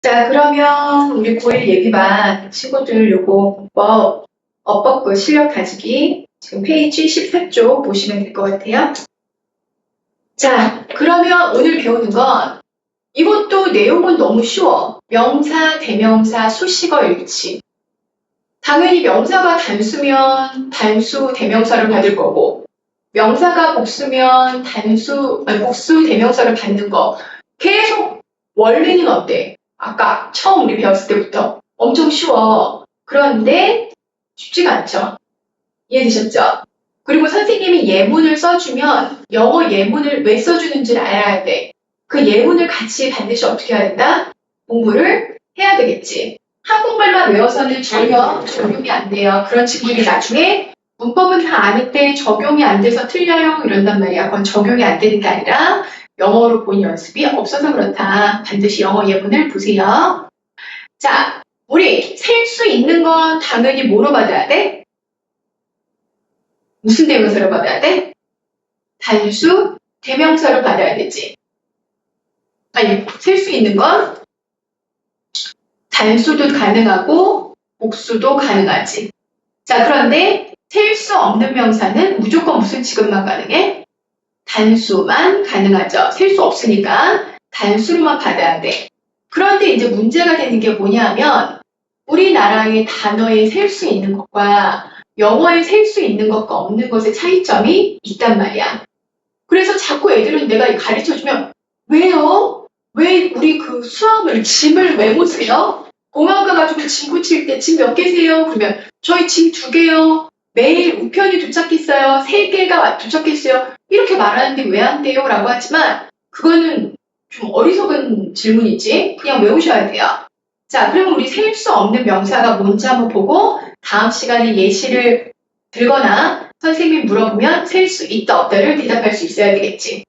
자, 그러면 우리 고1 예비반 친구들 요거 문법, 어법그 실력 다지기 지금 페이지 14쪽 보시면 될 것 같아요. 자, 그러면 오늘 배우는 건 이것도 내용은 너무 쉬워. 명사, 대명사, 수식어, 일치. 당연히 명사가 단수면 단수 대명사를 받을 거고 명사가 복수면 복수 대명사를 받는 거. 계속 원리는 어때? 아까 처음 우리 배웠을 때부터 엄청 쉬워. 그런데 쉽지가 않죠. 이해되셨죠? 그리고 선생님이 예문을 써주면 영어 예문을 왜 써주는지를 알아야 돼. 그 예문을 같이 반드시 어떻게 해야 된다? 공부를 해야 되겠지. 한국말만 외워서는 전혀 적용이 안 돼요. 그런 친구들이 나중에 문법은 다 아는데 적용이 안 돼서 틀려요 이런단 말이야. 그건 적용이 안 되는 게 아니라 영어로 본 연습이 없어서 그렇다. 반드시 영어 예문을 보세요. 자, 우리 셀 수 있는 건 당연히 뭐로 받아야 돼? 무슨 대명사로 받아야 돼? 단수 대명사로 받아야 되지. 아니, 셀 수 있는 건 단수도 가능하고 복수도 가능하지. 자, 그런데 셀 수 없는 명사는 무조건 무슨 취급만 가능해? 단수만 가능하죠. 셀 수 없으니까 단수로만 받아야 돼. 그런데 이제 문제가 되는 게 뭐냐면 우리나라의 단어에 셀 수 있는 것과 영어에 셀 수 있는 것과 없는 것의 차이점이 있단 말이야. 그래서 자꾸 애들은 내가 가르쳐주면 왜요? 왜 우리 그 수학을 짐을 왜 못 세요? 공항 가가지고 짐 고칠 때 짐 몇 개세요? 그러면 저희 짐 2개요. 매일 우편이 도착했어요. 3개가 도착했어요. 이렇게 말하는데 왜 안 돼요? 라고 하지만 그거는 좀 어리석은 질문이지. 그냥 외우셔야 돼요. 자, 그러면 우리 셀 수 없는 명사가 뭔지 한번 보고 다음 시간에 예시를 들거나 선생님이 물어보면 셀 수 있다 없다를 대답할 수 있어야 되겠지.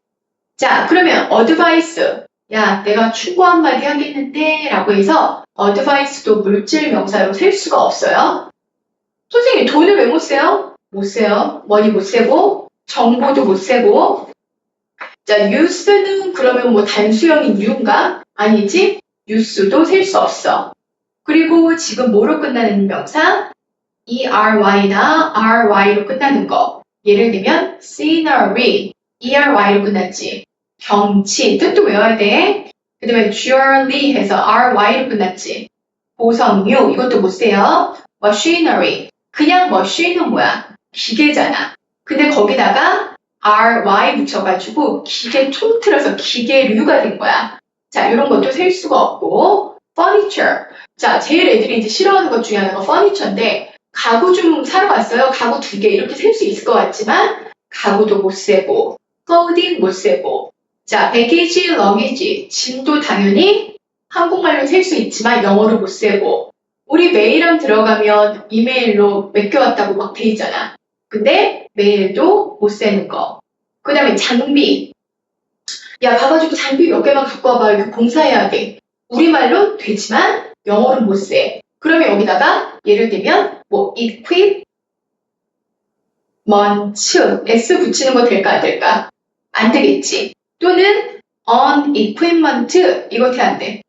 자, 그러면 advice. 야, 내가 충고 한마디 하겠는데 라고 해서 advice도 물질 명사로 셀 수가 없어요. 선생님 돈을 왜 못 세요? 못 세요. money 못 세고 정보도 못 세고. 자, use는 그러면 뭐 단수형인 u인가? 아니지. use도 셀 수 없어. 그리고 지금 뭐로 끝나는 명사? ery나 ry로 끝나는 거. 예를 들면 scenery, ery로 끝났지. 경치, 뜻도 외워야 돼. 그 다음에 jewelry 해서 ry로 끝났지. 보석류, 이것도 못 세요. machinery, 그냥 machine은 뭐야? 기계잖아. 근데 거기다가 ry 붙여가지고 기계 통틀어서 기계류가 된 거야. 자, 이런 것도 셀 수가 없고. furniture, 자, 제일 애들이 이제 싫어하는 것 중에 하나가 furniture인데 가구 좀 사러 갔어요. 가구 2개 이렇게 셀 수 있을 것 같지만 가구도 못 세고 clothing 못 세고. 자, baggage, luggage, 짐도 당연히 한국말로 셀 수 있지만 영어로 못 세고. 우리 메일함 들어가면 이메일로 몇 개 왔다고 막 돼 있잖아. 근데 메일도 못 세는 거. 그 다음에 장비. 야, 가가지고 장비 몇 개만 갖고 와봐. 이렇게 봉사해야 돼. 우리말로 되지만 영어로 못 세. 그러면 여기다가 예를 들면 뭐 equipment, s 붙이는 거 될까 안 될까? 안 되겠지. 또는 on equipment 이거 돼야 안 돼.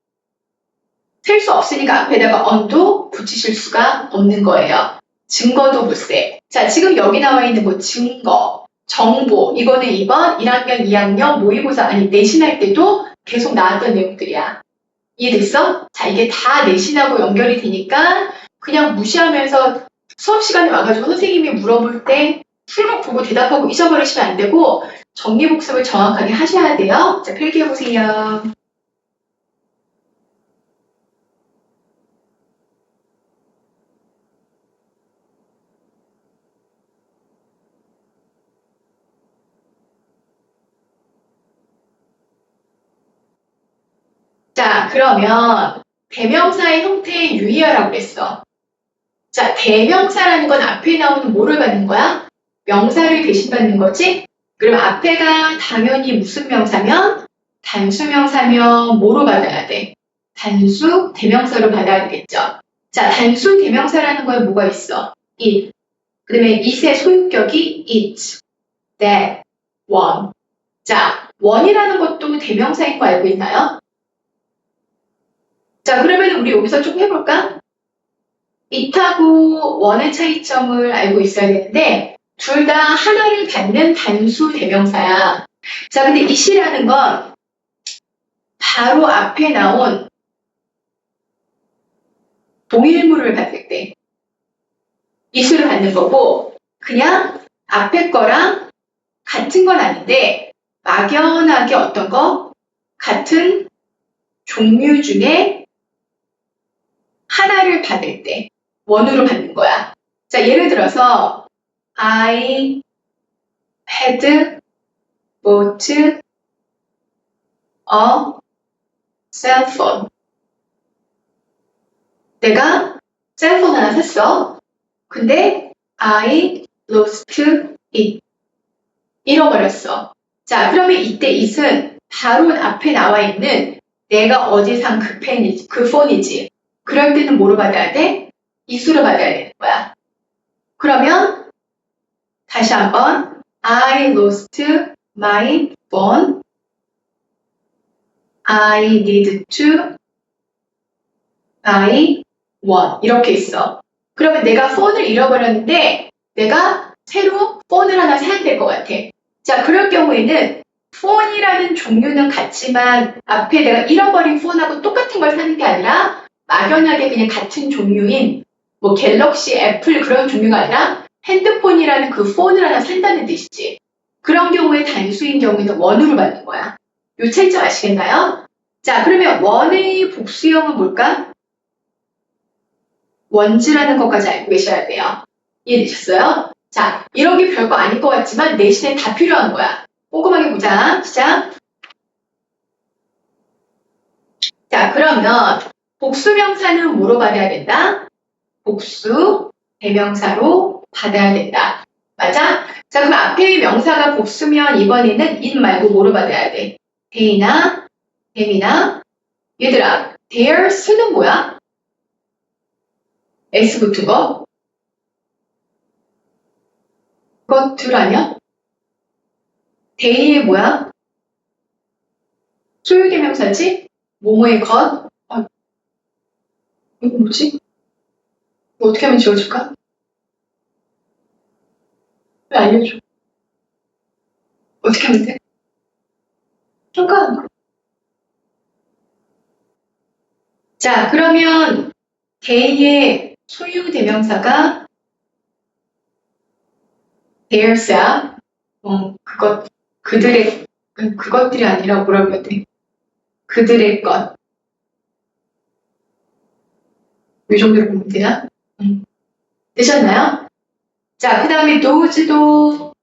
셀 수 없으니까 앞에다가 on도 붙이실 수가 없는 거예요. 증거도 못 세. 자, 지금 여기 나와 있는 거 증거, 정보 이거는 이번 1학년, 2학년 모의고사 아니 내신할 때도 계속 나왔던 내용들이야. 이해됐어? 자, 이게 다 내신하고 연결이 되니까 그냥 무시하면서 수업 시간에 와가지고 선생님이 물어볼 때 풀목 보고 대답하고 잊어버리시면 안 되고 정리복습을 정확하게 하셔야 돼요. 자, 필기해보세요. 자, 그러면 대명사의 형태에 유의하라고 그랬어. 자, 대명사라는 건 앞에 나오는 뭐를 받는 거야? 명사를 대신 받는 거지? 그럼 앞에가 당연히 무슨 명사면? 단수명사면 뭐로 받아야 돼? 단수 대명사로 받아야 되겠죠. 자, 단수 대명사라는 거에 뭐가 있어? it. 그 다음에 it의 소유격이 it, that, one. 자, one이라는 것도 대명사인 거 알고 있나요? 자, 그러면 우리 여기서 좀 해볼까? it하고 one의 차이점을 알고 있어야 되는데 둘 다 하나를 갖는 단수 대명사야. 자, 근데 it이라는 건 바로 앞에 나온 동일물을 받을 때 it을 받는 거고 그냥 앞에 거랑 같은 건 아닌데 막연하게 어떤 거? 같은 종류 중에 하나를 받을 때 원으로 받는 거야. 자, 예를 들어서 I had bought a cell phone. 내가 셀폰 하나 샀어. 근데 I lost it. 잃어버렸어. 자, 그러면 이때 it은 바로 앞에 나와 있는 내가 어디 산 그 폰이지. 그럴 때는 뭐로 받아야 돼? it으로 받아야 되는 거야. 그러면 다시 한번 I lost my phone. I need to buy one. 이렇게 있어. 그러면 내가 폰을 잃어버렸는데 내가 새로 폰을 하나 사야 될 것 같아. 자, 그럴 경우에는 폰이라는 종류는 같지만 앞에 내가 잃어버린 폰하고 똑같은 걸 사는 게 아니라 막연하게 그냥 같은 종류인 뭐 갤럭시, 애플 그런 종류가 아니라 핸드폰이라는 그 폰을 하나 산다는 뜻이지. 그런 경우에 단수인 경우에는 원으로 받는 거야. 요 차이점 아시겠나요? 자, 그러면 원의 복수형은 뭘까? 원즈라는 것까지 알고 계셔야 돼요. 이해되셨어요? 자, 이런 게 별거 아닐 것 같지만 내신에 다 필요한 거야. 꼼꼼하게 보자. 시작. 자, 그러면 복수명사는 뭐로 받아야 된다? 복수 대명사로 받아야 된다. 맞아? 자, 그럼 앞에 명사가 복수면 이번에는 it 말고 뭐로 받아야 돼? they나 them이나 얘들아, their 수는 뭐야? S 붙은 거? 것들 아니야? they의 뭐야? 소유대명사지? 뭐뭐의 것? 이거 뭐지? 이거 어떻게 하면 지워줄까? 왜 알려줘? 어떻게 하면 돼? 잠깐. 자, 그러면 they의 소유 대명사가 theirs야. 그것들이 아니라 뭐라고 해야 돼? 그들의 것. 이 정도로 보면 되나? 되셨나요? 자, 그 다음에 those도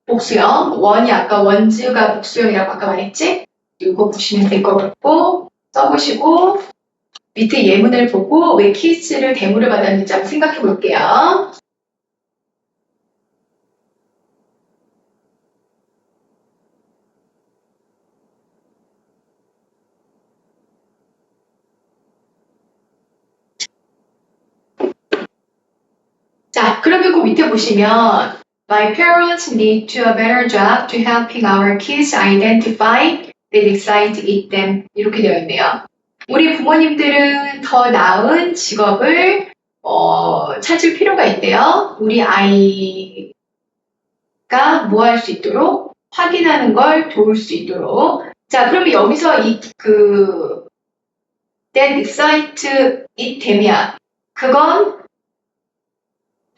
복수형. 원이 아까 원즈가 복수형이라고 아까 말했지? 이거 보시면 될 것 같고 써보시고 밑에 예문을 보고 왜 키스를 대물을 받았는지 한번 생각해 볼게요. 자, 그러면 그 밑에 보시면 My parents need to a better job to helping our kids identify that excite them. 이렇게 되어 있네요. 우리 부모님들은 더 나은 직업을 찾을 필요가 있대요. 우리 아이가 뭐 할 수 있도록 확인하는 걸 도울 수 있도록. 자, 그러면 여기서 that excite them이야. 그건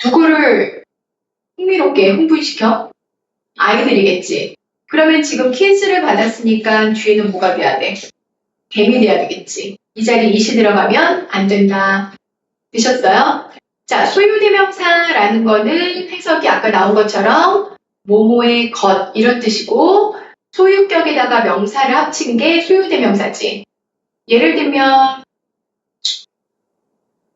누구를 흥미롭게 흥분시켜? 아이들이겠지. 그러면 지금 kids를 받았으니까 뒤에는 뭐가 돼야 돼? them이 돼야 되겠지. 이 자리에 it이 들어가면 안 된다. 되셨어요? 자, 소유대명사라는 거는 해석이 아까 나온 것처럼 뭐뭐의 것 이런 뜻이고 소유격에다가 명사를 합친 게 소유대명사지. 예를 들면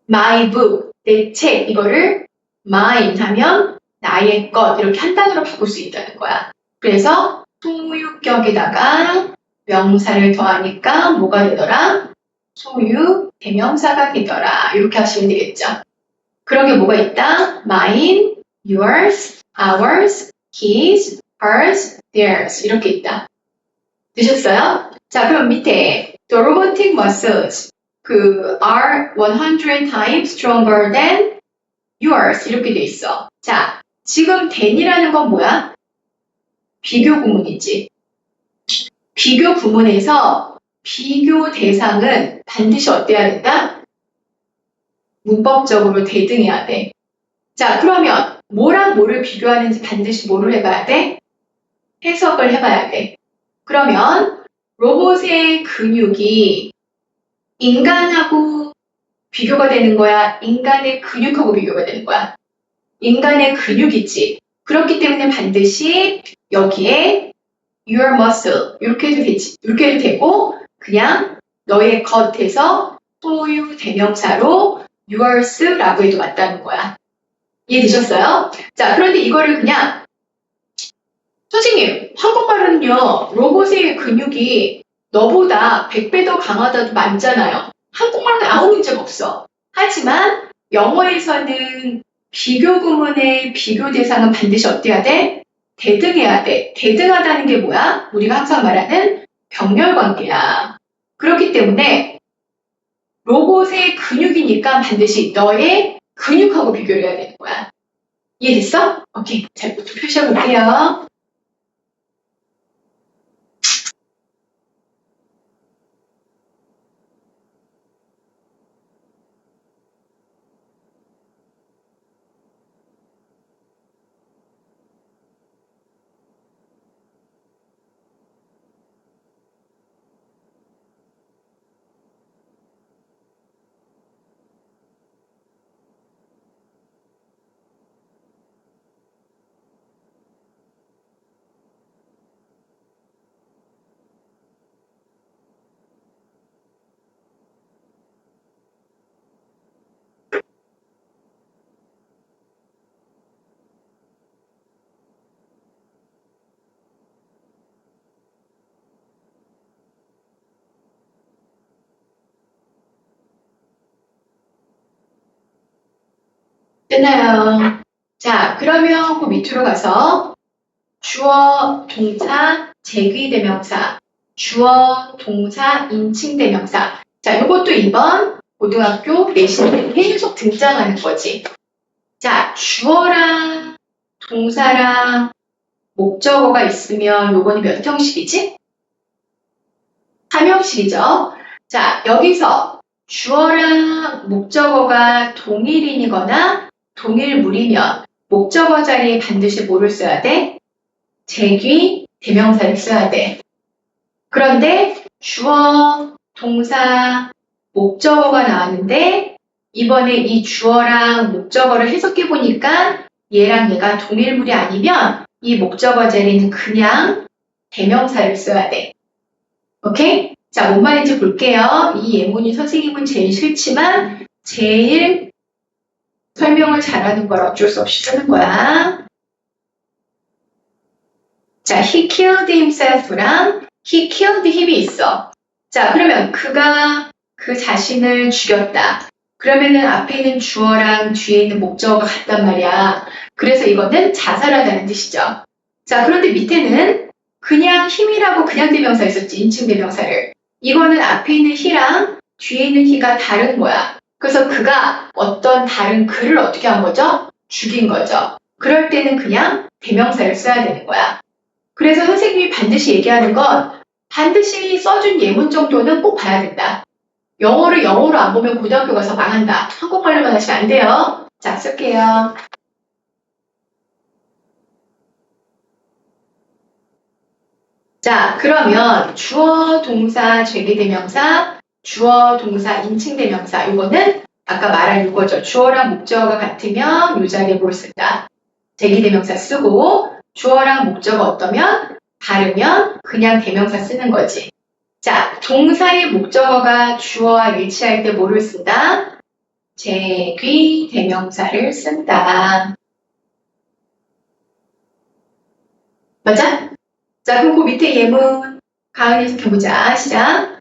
my book, 내 책 이거를 mine 하면 나의 것 이렇게 한 단어로 바꿀 수 있다는 거야. 그래서 소유격에다가 명사를 더하니까 뭐가 되더라? 소유 대명사가 되더라. 이렇게 하시면 되겠죠. 그런 게 뭐가 있다? mine, yours, ours, his, hers, theirs 이렇게 있다. 되셨어요? 자, 그럼 밑에 The robotic muscles are 100 times stronger than yours. 이렇게 돼 있어. 자, 지금 than이라는 건 뭐야? 비교 구문이지. 비교 구문에서 비교 대상은 반드시 어때야 된다? 문법적으로 대등해야 돼. 자, 그러면 뭐랑 뭐를 비교하는지 반드시 뭐를 해봐야 돼? 해석을 해봐야 돼. 그러면 로봇의 근육이 인간하고 비교가 되는 거야? 인간의 근육하고 비교가 되는 거야? 인간의 근육이지. 그렇기 때문에 반드시 여기에 your muscle 이렇게 해도 되지. 이렇게 해도 되고 그냥 너의 겉에서 소유 대명사로 yours라고 해도 맞다는 거야. 이해되셨어요? 자, 그런데 이거를 그냥 선생님, 한국말은요, 로봇의 근육이 너보다 100배 더 강하다도 많잖아요. 한국말은 아무 문제가 없어. 하지만 영어에서는 비교 구문의 비교 대상은 반드시 어때야 돼? 대등해야 돼. 대등하다는 게 뭐야? 우리가 항상 말하는 병렬관계야. 그렇기 때문에 로봇의 근육이니까 반드시 너의 근육하고 비교를 해야 되는 거야. 이해됐어? 오케이. 자, 이것도 표시해 볼게요. 끝나요. 자, 그러면 그 밑으로 가서 주어, 동사, 제귀대명사, 주어, 동사, 인칭대명사. 자, 이것도 이번 고등학교 내신에 계속 등장하는 거지. 자, 주어랑 동사랑 목적어가 있으면 요거는 몇 형식이지? 3형식이죠. 자, 여기서 주어랑 목적어가 동일인이거나 동일물이면 목적어 자리에 반드시 뭐를 써야 돼? 제귀, 대명사를 써야 돼. 그런데 주어, 동사, 목적어가 나왔는데 이번에 이 주어랑 목적어를 해석해 보니까 얘랑 얘가 동일물이 아니면 이 목적어 자리는 그냥 대명사를 써야 돼. 오케이? 자, 뭔 말인지 볼게요. 이 예문이 선생님은 제일 싫지만 제일 설명을 잘하는 걸 어쩔 수 없이 쓰는 거야. 자, he killed himself랑 he killed him이 있어. 자, 그러면 그가 그 자신을 죽였다. 그러면은 앞에 있는 주어랑 뒤에 있는 목적어가 같단 말이야. 그래서 이거는 자살하다는 뜻이죠. 자, 그런데 밑에는 그냥 힘이라고 그냥 대명사 있었지, 인칭 대명사를. 이거는 앞에 있는 he랑 뒤에 있는 he가 다른 거야. 그래서 그가 어떤 다른 그를 어떻게 한 거죠? 죽인 거죠. 그럴 때는 그냥 대명사를 써야 되는 거야. 그래서 선생님이 반드시 얘기하는 건 반드시 써준 예문 정도는 꼭 봐야 된다. 영어를 영어로 안 보면 고등학교 가서 망한다. 한국말로만 하시면 안 돼요. 자, 쓸게요. 자, 그러면 주어, 동사, 제기대명사, 주어, 동사, 인칭대명사. 이거는 아까 말한 이거죠. 주어랑 목적어가 같으면 이 자리에 뭘 쓴다. 제기대명사 쓰고 주어랑 목적어 어떠면 다르면 그냥 대명사 쓰는 거지. 자, 동사의 목적어가 주어와 일치할 때 뭐를 쓴다? 제귀대명사를 쓴다. 맞아? 자, 그럼 그 밑에 예문 가은이 해석해보자. 시작.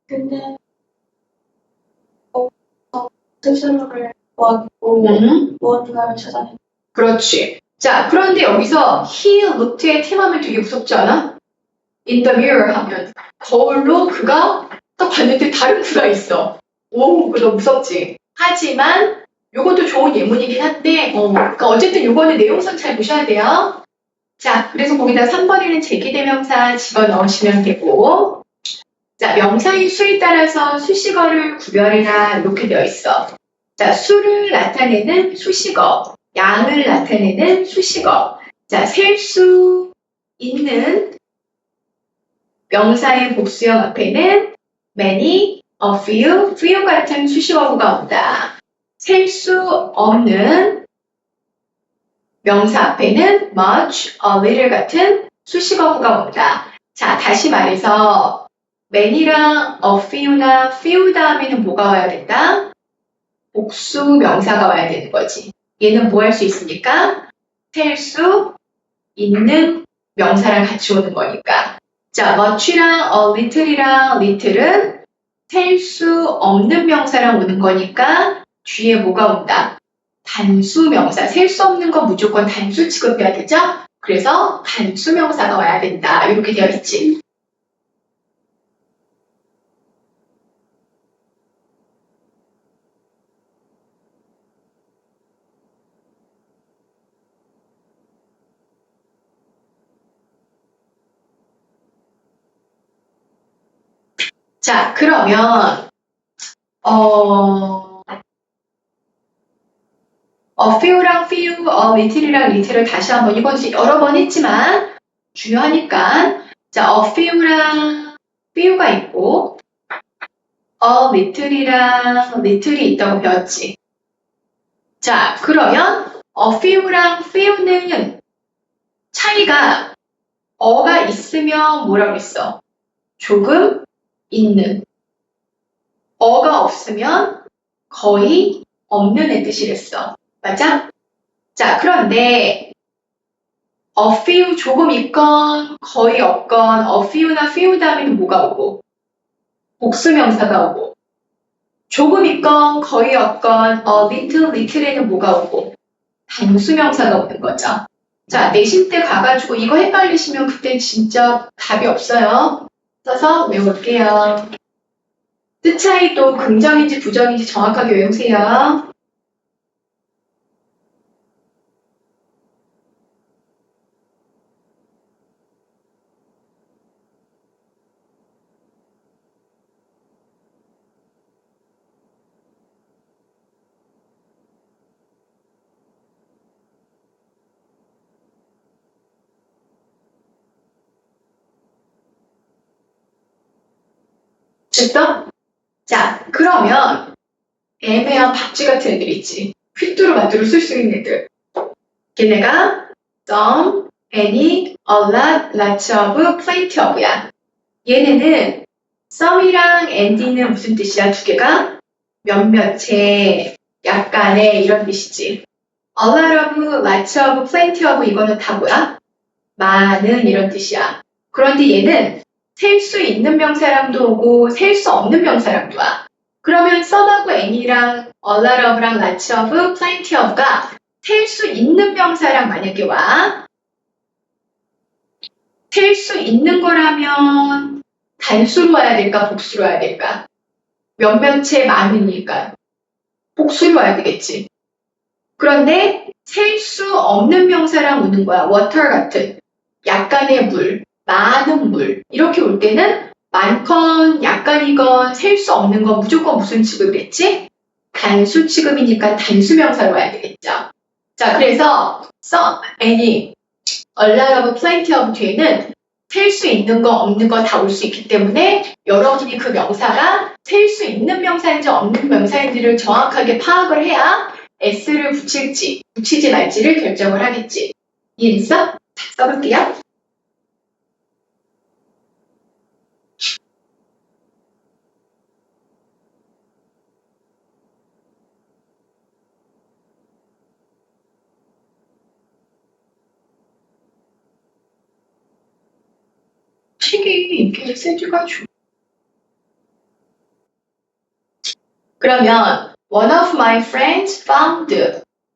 근데 스스로를 구하고 무언가를 찾아내. 그렇지. 자, 그런데 여기서 he looked at him 하면 되게 무섭지 않아? In the mirror 하면 거울로 그가 딱 봤는데 다른 구가 있어. 오, 그거 너무 무섭지. 하지만 요것도 좋은 예문이긴 한데, 그러니까 어쨌든 요거는 내용선 잘 보셔야 돼요. 자, 그래서 거기다 3번에는 제기대명사 집어넣으시면 되고, 자, 명사의 수에 따라서 수식어를 구별해라 이렇게 되어 있어. 자, 수를 나타내는 수식어, 양을 나타내는 수식어. 자, 셀 수 있는 명사의 복수형 앞에는 many, a few 같은 수식어구가 온다. 셀 수 없는 명사 앞에는 much, a little 같은 수식어구가 온다. 자, 다시 말해서 many랑 a few나 few 다음에는 뭐가 와야 된다? 복수 명사가 와야 되는 거지. 얘는 뭐 할 수 있습니까? 셀 수 있는 명사랑 같이 오는 거니까. 자, much랑 little은 셀 수 없는 명사랑 오는 거니까 뒤에 뭐가 온다? 단수 명사. 셀 수 없는 건 무조건 단수 취급해야 되죠? 그래서 단수 명사가 와야 된다. 이렇게 되어 있지. 자, 그러면 a few랑 few, a little이랑 little을 다시 한번 이건 여러 번 했지만 중요하니까 자, a few랑 few가 있고 a little이랑 little이 있다고 배웠지. 자, 그러면 a few랑 few는 차이가 어가 있으면 뭐라고 했어? 조금 있는. 어가 없으면 거의 없는 애 뜻이랬어. 맞아? 자, 그런데 a few 조금 있건 거의 없건 a few나 few 다음에는 뭐가 오고? 복수명사가 오고. 조금 있건 거의 없건 a little에는 뭐가 오고? 단수명사가 오는 거죠. 자, 내신 때 가가지고 이거 헷갈리시면 그때 진짜 답이 없어요. 써서 외울게요. 뜻 차이도 긍정인지 부정인지 정확하게 외우세요. 됐어? 자, 그러면 애매한 박쥐 같은 애들 있지. 휘뚜루마뚜루 쓸 수 있는 애들. 걔네가 some, any, a lot, lots of, plenty of야. 얘네는 some이랑 any는 무슨 뜻이야? 두 개가 몇몇의, 약간의 이런 뜻이지. a lot of, lots of, plenty of 이거는 다 뭐야? 많은 이런 뜻이야. 그런데 얘는 셀 수 있는 명사랑도 오고 셀 수 없는 명사랑도 와. 그러면 some하고 any랑 a lot of랑 lots of, plenty of가 셀 수 있는 명사랑 만약에 와. 셀 수 있는 거라면 단수로 와야 될까? 복수로 와야 될까? 몇몇의 많으니까 복수로 와야 되겠지. 그런데 셀 수 없는 명사랑 오는 거야. water 같은 약간의 물, 많은 물 이렇게 올 때는 많건 약간이건 셀 수 없는 건 무조건 무슨 취급이겠지? 단수 취급이니까 단수 명사로 와야 되겠죠. 자, 그래서 some, any, a lot of, plenty of 뒤에는 셀 수 있는 거 없는 거 다 올 수 있기 때문에 여러분이 그 명사가 셀 수 있는 명사인지 없는 명사인지를 정확하게 파악을 해야 s를 붙일지 붙이지 말지를 결정을 하겠지. 이해됐어? 자, 써볼게요. 책이 이렇게 세줘가지고. 그러면 one of my friends found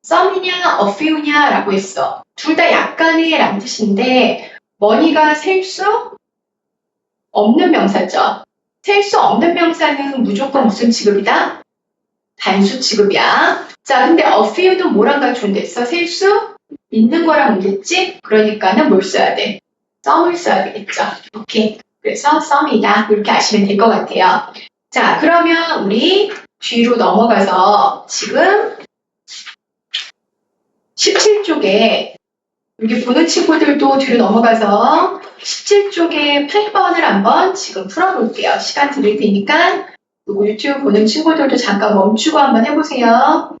some이냐 a few냐 라고 했어. 둘 다 약간의 라는 뜻인데 money가 셀 수 없는 명사죠. 셀 수 없는 명사는 무조건 무슨 취급이다? 단수 취급이야. 자, 근데 a few는 뭐랑 갖춘댔어? 셀 수 있는 거랑 옮겼지? 그러니까는 뭘 써야 돼? some을 써야 되겠죠. 오케이. 그래서 some이다. 이렇게 아시면 될 것 같아요. 자, 그러면 우리 뒤로 넘어가서 지금 17쪽에 여기 보는 친구들도 뒤로 넘어가서 17쪽에 8번을 한번 지금 풀어볼게요. 시간 드릴 테니까 그리고 유튜브 보는 친구들도 잠깐 멈추고 한번 해보세요.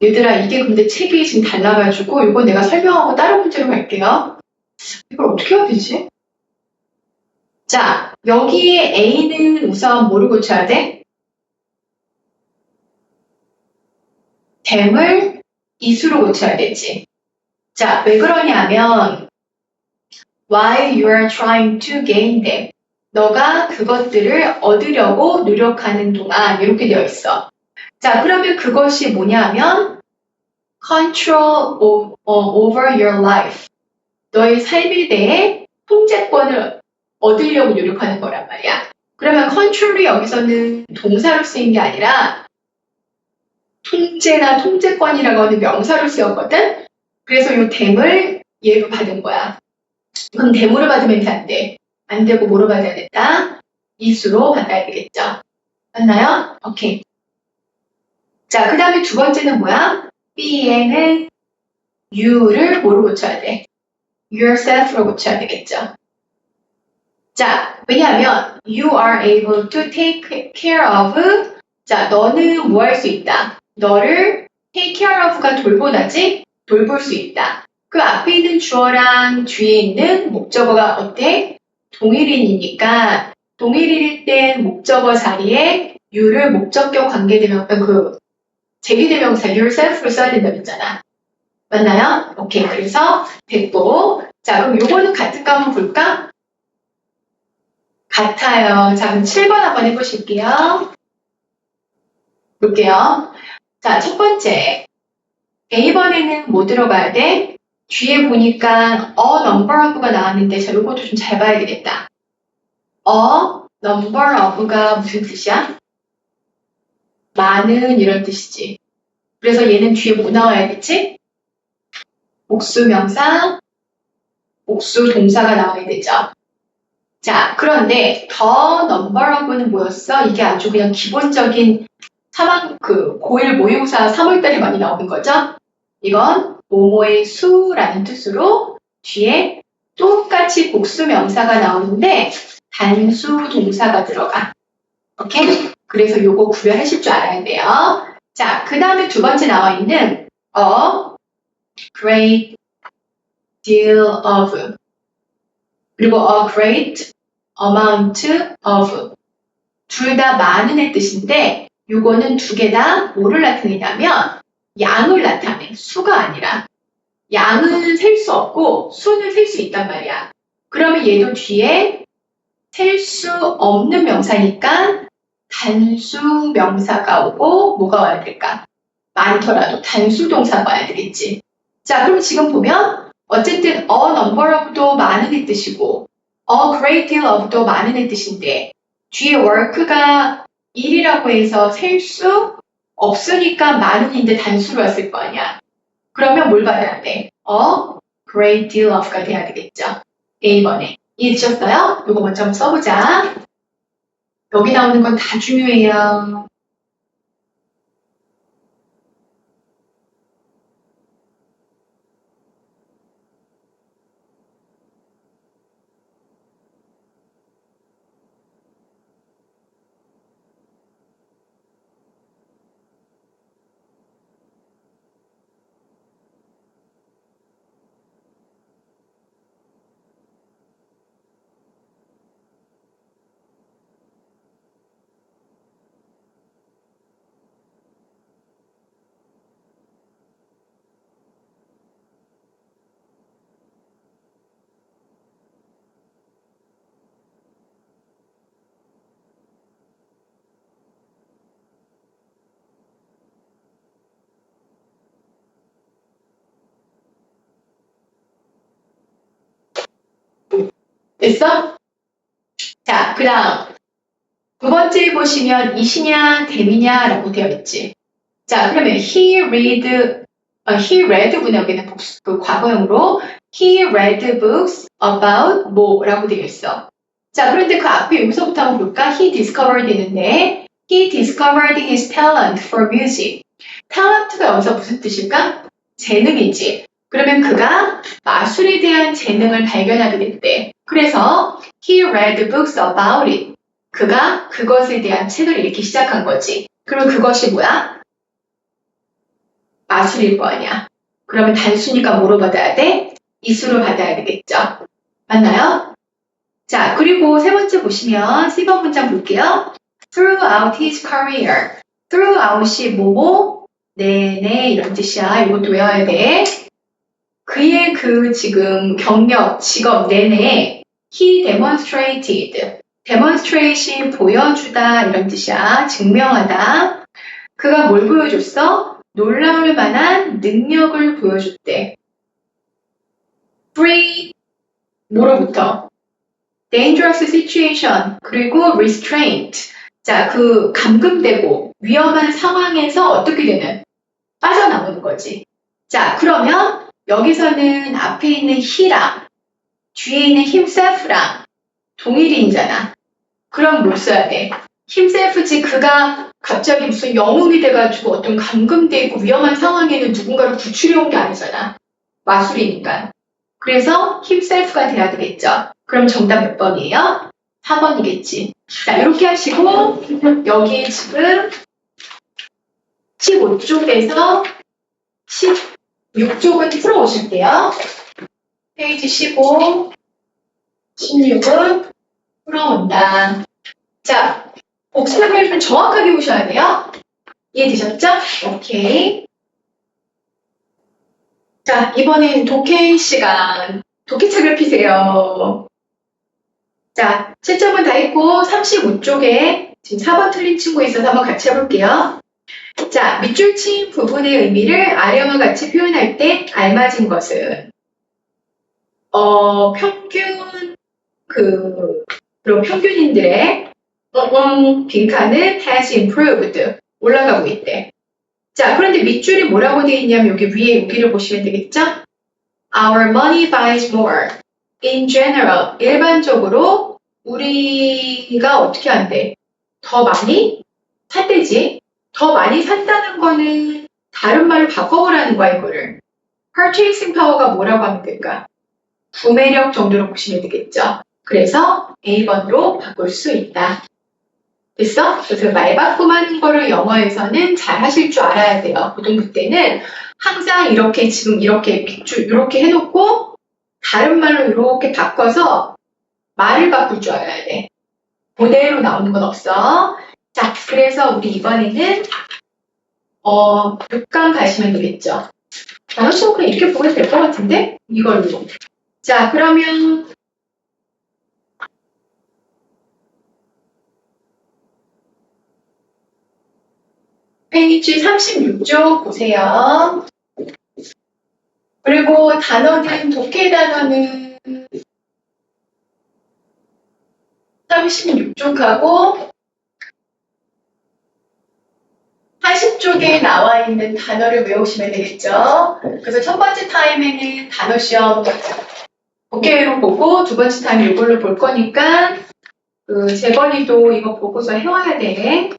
얘들아, 이게 근데 책이 지금 달라가지고 이거 내가 설명하고 다른 문제로 갈게요. 이걸 어떻게 해야 되지? 자, 여기에 A는 우선 뭐를 고쳐야 돼? 댐을 이수로 고쳐야 되지. 자, 왜 그러냐면 while you are trying to gain them. 너가 그것들을 얻으려고 노력하는 동안 이렇게 되어 있어. 자, 그러면 그것이 뭐냐면 control over your life. 너의 삶에 대해 통제권을 얻으려고 노력하는 거란 말이야. 그러면 control이 여기서는 동사로 쓰인 게 아니라 통제나 통제권이라고 하는 명사로 쓰였거든. 그래서 이 댐을 예로 받은 거야. 그럼 댐으로 받으면 돼, 안 돼? 안 되고 뭐로 받아야 된다? 이수로 받아야 되겠죠. 맞나요? 오케이. 자, 그 다음에 두 번째는 뭐야? B에는 you를 뭐로 고쳐야 돼? yourself로 고쳐야 되겠죠. 자, 왜냐하면 you are able to take care of. 자, 너는 뭐 할 수 있다? 너를 take care of가 돌보다지? 돌볼 수 있다. 그 앞에 있는 주어랑 뒤에 있는 목적어가 어때? 동일인이니까 동일인일 땐 목적어 자리에 you를 목적격 관계대명 제기대명사 yourself로 써야 된다고 했잖아. 맞나요? 오케이. 그래서 됐고. 자, 그럼 요거는 같은가 한번 볼까? 같아요. 자, 그럼 7번 한번 해보실게요. 볼게요. 자, 첫 번째. A번에는 뭐 들어가야 돼? 뒤에 보니까 a number of가 나왔는데, 자, 요것도 좀 잘 봐야 되겠다. a number of가 무슨 뜻이야? 많은 이런 뜻이지. 그래서 얘는 뒤에 뭐 나와야겠지? 복수명사, 복수 동사가 나와야 되죠. 자, 그런데 더 넘버러브는 뭐였어? 이게 아주 그냥 기본적인 고1 모의고사 3월달에 많이 나오는 거죠? 이건 뭐뭐의 수라는 뜻으로 뒤에 똑같이 복수 명사가 나오는데 단수 동사가 들어가. 오케이? 그래서 요거 구별하실 줄 알아야 돼요. 자, 그 다음에 두 번째 나와 있는 a great deal of 그리고 a great amount of 둘 다 많은의 뜻인데 요거는 두 개 다 뭐를 나타내냐면 양을 나타내. 수가 아니라. 양은 셀 수 없고 수는 셀 수 있단 말이야. 그러면 얘도 뒤에 셀 수 없는 명사니까 단수 명사가 오고 뭐가 와야 될까? 많더라도 단수 동사가 와야 되겠지. 자, 그럼 지금 보면 어쨌든 a number of도 많은의 뜻이고 a great deal of도 많은의 뜻인데 뒤에 work가 1이라고 해서 셀 수 없으니까 많은인데 단수로 왔을 거 아니야. 그러면 뭘 받아야 돼? a great deal of가 돼야 되겠죠. A번에. 이해되셨어요? 이거 먼저 한번 써보자. 여기 나오는 건 다 중요해요. 됐어? 자, 그 그 다음, 두 번째 보시면 이시냐, 댐이냐 라고 되어 있지. 자, 그러면 he read구나. 여기는 그 과거형으로 he read books about 뭐라고 되어 있어. 자, 그런데 그 앞에 여기서부터 한번 볼까? he discovered 있는데 he discovered his talent for music. talent가 여기서 무슨 뜻일까? 재능이지. 그러면 그가 마술에 대한 재능을 발견하게 됐대. 그래서 he read books about it. 그가 그것에 대한 책을 읽기 시작한 거지. 그러면 그것이 뭐야? 마술일 거 아니야. 그러면 단수니까 뭐로 받아야 돼? 이수로 받아야 되겠죠. 맞나요? 자, 그리고 세 번째 보시면 C번 문장 볼게요. Throughout his career. Throughout이 뭐뭐? 네네 이런 뜻이야. 이것도 외워야 돼. 그의 그 지금 경력, 직업 내내 he demonstrated. demonstrate이 보여주다 이런 뜻이야. 증명하다. 그가 뭘 보여줬어? 놀라울 만한 능력을 보여줬대. free 뭐로부터? dangerous situation 그리고 restraint. 자, 그 감금되고 위험한 상황에서 어떻게 되는? 빠져나오는 거지. 자, 그러면 여기서는 앞에 있는 he랑 뒤에 있는 himself랑 동일인이잖아. 그럼 뭘 써야 돼? himself지 그가 갑자기 무슨 영웅이 돼가지고 어떤 감금되고 위험한 상황에는 누군가를 구출해온 게 아니잖아. 마술이니까. 그래서 himself가 돼야 되겠죠. 그럼 정답 몇 번이에요? 4번이겠지. 자, 이렇게 하시고 여기 지금 15쪽에서 16쪽은 풀어오실게요. 페이지 15, 16은 풀어온다. 자, 복습을 좀 정확하게 보셔야 돼요. 이해되셨죠? 오케이. 자, 이번엔 독해 시간. 독해책을 피세요. 자, 7점은 다 했고 35쪽에 지금 4번 틀린 친구 있어서 한번 같이 해볼게요. 자, 밑줄 친 부분의 의미를 아래와 같이 표현할 때 알맞은 것은 평균 그런 평균인들의 빈칸은 has improved 올라가고 있대. 자, 그런데 밑줄이 뭐라고 되어 있냐면 여기 위에 여기를 보시면 되겠죠? Our money buys more. In general, 일반적으로 우리가 어떻게 한대? 더 많이 산대지. 더 많이 산다는 거는 다른 말로 바꿔보라는 거야, 이거를. purchasing power가 뭐라고 하면 될까? 구매력 정도로 보시면 되겠죠. 그래서 A번으로 바꿀 수 있다. 됐어? 그래서 말바꿈하는 거를 영어에서는 잘 하실 줄 알아야 돼요. 고등부 때는 항상 이렇게 지금 이렇게 빗줄 이렇게 해놓고 다른 말로 이렇게 바꿔서 말을 바꿀 줄 알아야 돼. 그대로 나오는 건 없어. 자, 그래서 우리 이번에는 6강 가시면 되겠죠. 나눠서 그냥 이렇게 보면 될 것 같은데? 이걸로. 자, 그러면 페이지 36쪽 보세요. 그리고 단어는 독해 단어는 36쪽하고 40쪽에 나와 있는 단어를 외우시면 되겠죠. 그래서 첫 번째 타임에는 단어 시험 독해로 보고 두 번째 타임 이걸로 볼 거니까 재건이도 이거 보고서 해와야 돼.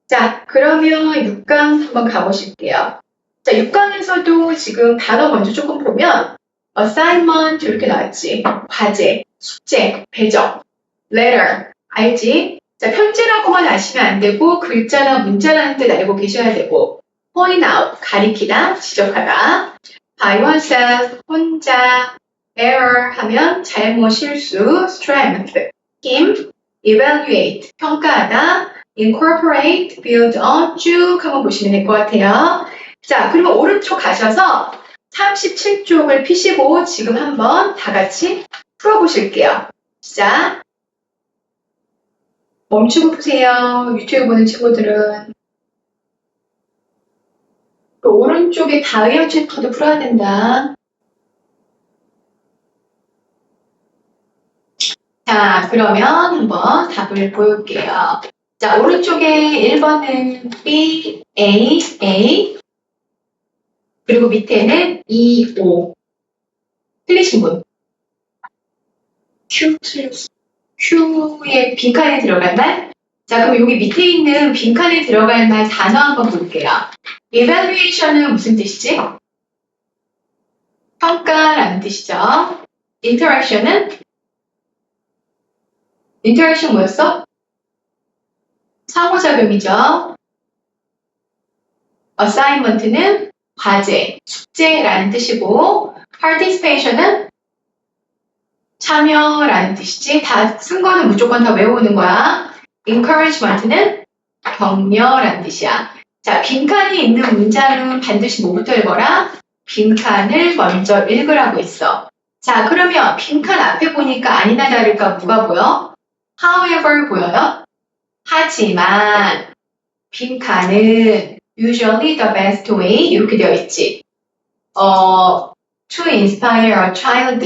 자, 그러면 6강 한번 가보실게요. 자, 6강에서도 지금 단어 먼저 조금 보면 assignment 이렇게 나왔지. 과제, 숙제, 배적, letter, 알지? 자, 편지라고만 아시면 안 되고 글자나 문자라는 뜻 알고 계셔야 되고 point out, 가리키다, 지적하다 by oneself, 혼자 error 하면 잘못, 실수 strength, 힘 evaluate, 평가하다 incorporate, build on 쭉 한번 보시면 될 것 같아요. 자, 그리고 오른쪽 가셔서 37쪽을 피시고 지금 한번 다 같이 풀어보실게요. 시작. 멈추고 보세요. 유튜브 보는 친구들은. 그 오른쪽에 다이어 체커도 풀어야 된다. 자, 그러면 한번 답을 보여볼게요. 자, 오른쪽에 1번은 B, A, A. 그리고 밑에는 E, O. 틀리신 분. Q 틀렸어. Q에 빈칸에 들어갈 말? 자, 그럼 여기 밑에 있는 빈칸에 들어갈 말 단어 한번 볼게요. evaluation은 무슨 뜻이지? 평가라는 뜻이죠. interaction은? interaction 뭐였어? 상호작용이죠. assignment는 과제, 숙제라는 뜻이고 participation은 참여라는 뜻이지. 다 쓴 거는 무조건 다 외우는 거야. encouragement는 격려라는 뜻이야. 자, 빈칸이 있는 문장은 반드시 뭐부터 읽어라? 빈칸을 먼저 읽으라고 했어. 자, 그러면 빈칸 앞에 보니까 아니나 다를까 뭐가 보여? however 보여요? 하지만 빈칸은 usually the best way 이렇게 되어 있지. To inspire a child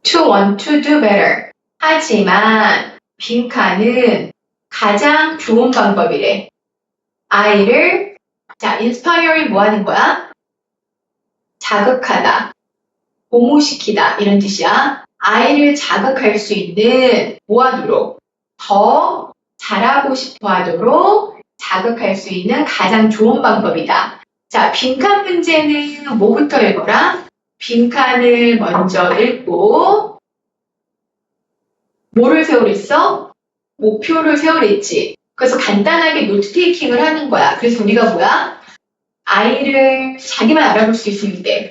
to want to do better. 하지만 빈칸은 가장 좋은 방법이래. 아이를 자, inspire이 뭐 하는 거야? 자극하다, 고무시키다 이런 뜻이야. 아이를 자극할 수 있는 뭐 하도록? 더 잘하고 싶어 하도록 자극할 수 있는 가장 좋은 방법이다. 자, 빈칸 문제는 뭐부터 읽어라? 빈칸을 먼저 읽고 뭐를 세우랬어? 목표를 세우랬지. 그래서 간단하게 노트 테이킹을 하는 거야. 그래서 우리가 뭐야? 아이를 자기만 알아볼 수 있으면 돼.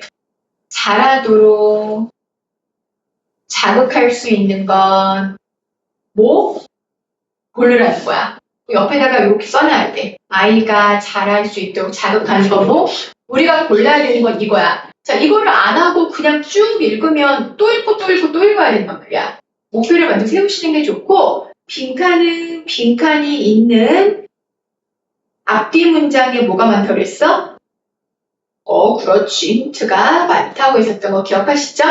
잘하도록 자극할 수 있는 건 뭐? 고르라는 거야. 옆에다가 이렇게 써놔야 돼. 아이가 잘할 수 있도록 자극하는 거고 우리가 골라야 되는 건 이거야. 자, 이거를 안 하고 그냥 쭉 읽으면 또 읽고 또 읽고 또 읽어야 된단 말이야. 목표를 먼저 세우시는 게 좋고 빈칸은 빈칸이 있는 앞뒤 문장에 뭐가 많다고 그랬어? 그렇지. 힌트가 많다고 했었던 거 기억하시죠?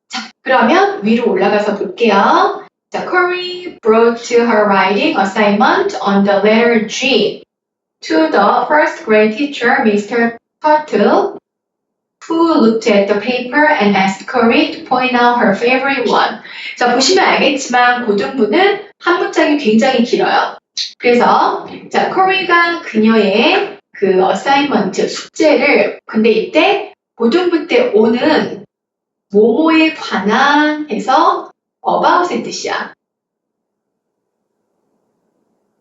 자, 그러면 위로 올라가서 볼게요. 자, Corey brought to her writing assignment on the letter G to the first grade teacher, Mr. Tuttle, who looked at the paper and asked Corey to point out her favorite one. 자, 보시면 알겠지만 고등부는 한 문장이 굉장히 길어요. 그래서 자, Corey가 그녀의 그 어사이먼트 숙제를 근데 이때 고등부 때 오는 뭐뭐에 관한 해서 about의 뜻이야.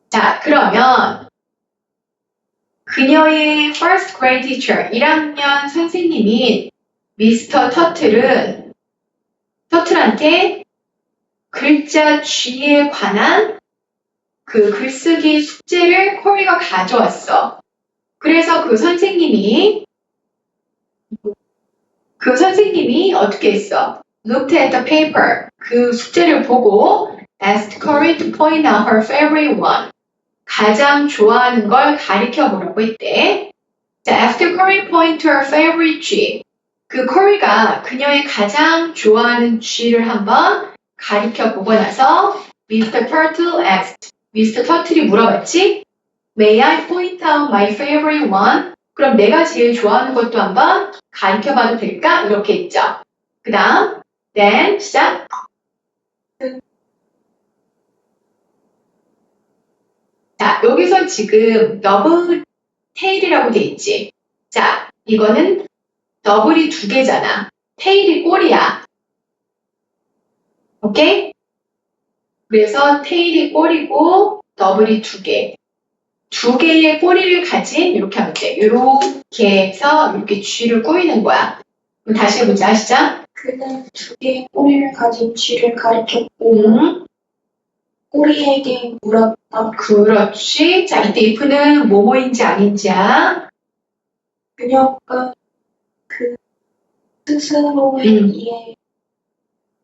자, 그러면 그녀의 first grade teacher 1학년 선생님인 미스터 터틀한테 글자 G에 관한 그 글쓰기 숙제를 코리가 가져왔어. 그래서 그 선생님이 어떻게 했어? Looked at the paper. 그 숙제를 보고 asked Corey to point out her favorite one. 가장 좋아하는 걸 가리켜 보라고 했대. 자, after Corey pointed to her favorite G. 그 Corey가 그녀의 가장 좋아하는 G를 한번 가리켜 보고 나서 Mr. Turtle asked. Mr. Turtle이 물어봤지? May I point out my favorite one? 그럼 내가 제일 좋아하는 것도 한번 가르쳐봐도 될까? 이렇게 했죠. 그 다음, then, 시작. 자, 여기서 지금 더블 테일이라고 돼 있지. 자, 이거는 더블이 두 개잖아. 테일이 꼬리야. 오케이? 그래서 테일이 꼬리고 더블이 두 개. 두 개의 꼬리를 가진 이렇게 하면 돼. 이렇게 해서 이렇게 쥐를 꼬이는 거야. 그럼 다시 해보자. 아시죠? 그는 두 개의 꼬리를 가진 쥐를 가리켰고 꼬리에게 물었다. 그렇지. 자, 이때 if는 뭐뭐인지 아닌지야. 그녀가 그 스스로의 이에